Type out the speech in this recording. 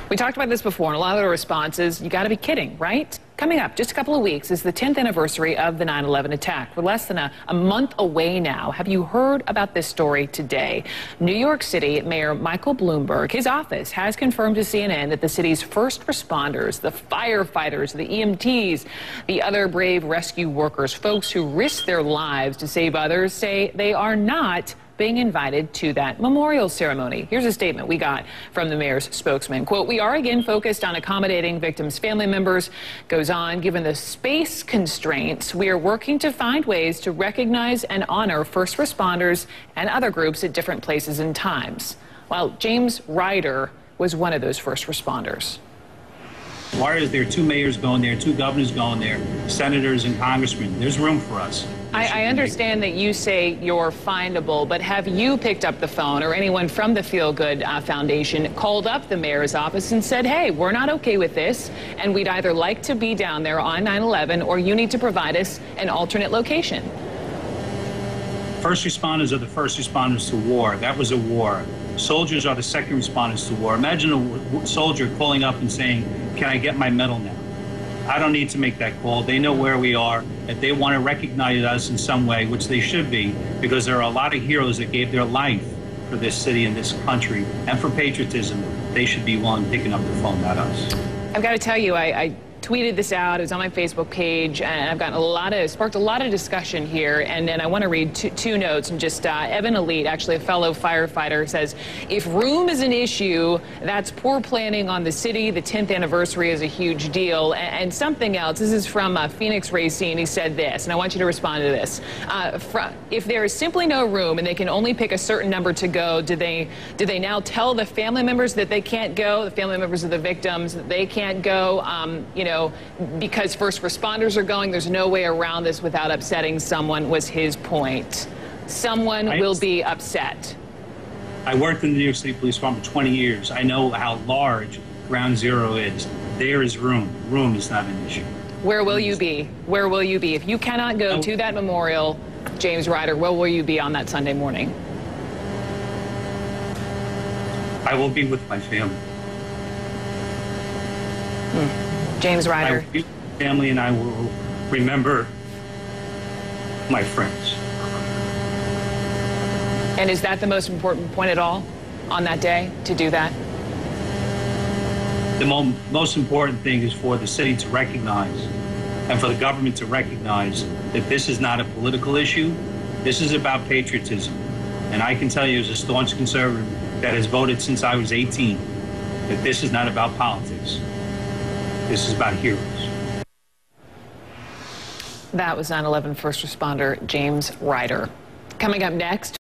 We talked about this before, and a lot of the responses, you got to be kidding, right? Coming up, just a couple of weeks, is the 10th anniversary of the 9/11 attack. We're less than a month away now. Have you heard about this story today? New York City Mayor Michael Bloomberg, his office has confirmed to CNN that the city's first responders, the firefighters, the EMTs, the other brave rescue workers, folks who risk their lives to save others, say they are not being invited to that memorial ceremony. Here's a statement we got from the mayor's spokesman. Quote, "We are again focused on accommodating victims' family members." Goes on, "Given the space constraints, we are working to find ways to recognize and honor first responders and other groups at different places and times." Well, James Ryder was one of those first responders. Why is there two mayors going there, two governors going there, senators and congressmen? There's room for us. I understand that you say you're findable, but have you picked up the phone, or anyone from the Feel Good Foundation called up the mayor's office and said, hey, we're not okay with this, and we'd either like to be down there on 9/11, or you need to provide us an alternate location? First responders are the first responders to war. That was a war. Soldiers are the second responders to war. Imagine a soldier calling up and saying, can I get my medal now? I don't need to make that call. They know where we are. If they want to recognize us in some way, which they should be, because there are a lot of heroes that gave their life for this city and this country and for patriotism, they should be one picking up the phone, not us. I've got to tell you, I tweeted this out. It was on my Facebook page, and I've gotten sparked a lot of discussion here. And then I want to read two notes. And just Evan Elite, actually a fellow firefighter, says, if room is an issue, that's poor planning on the city. The 10th anniversary is a huge deal. And something else, this is from Phoenix Racine. He said this, and I want you to respond to this. If there is simply no room and they can only pick a certain number to go, do they now tell the family members that they can't go, the family members of the victims, that they can't go? You know, because first responders are going, there's no way around this without upsetting someone, was his point. Someone will be upset. I worked in the New York City Police Department for 20 years. I know how large Ground Zero is. There is room. Room is not an issue. Where will you be? Where will you be? If you cannot go to that memorial, James Ryder, where will you be on that Sunday morning? I will be with my family. James Ryder. I will be with my family, and I will remember my friends. And is that the most important point at all on that day, to do that? The most important thing is for the city to recognize and for the government to recognize that this is not a political issue. This is about patriotism. And I can tell you, as a staunch conservative that has voted since I was 18, that this is not about politics. This is about heroes. That was 9/11 first responder James Ryder. Coming up next.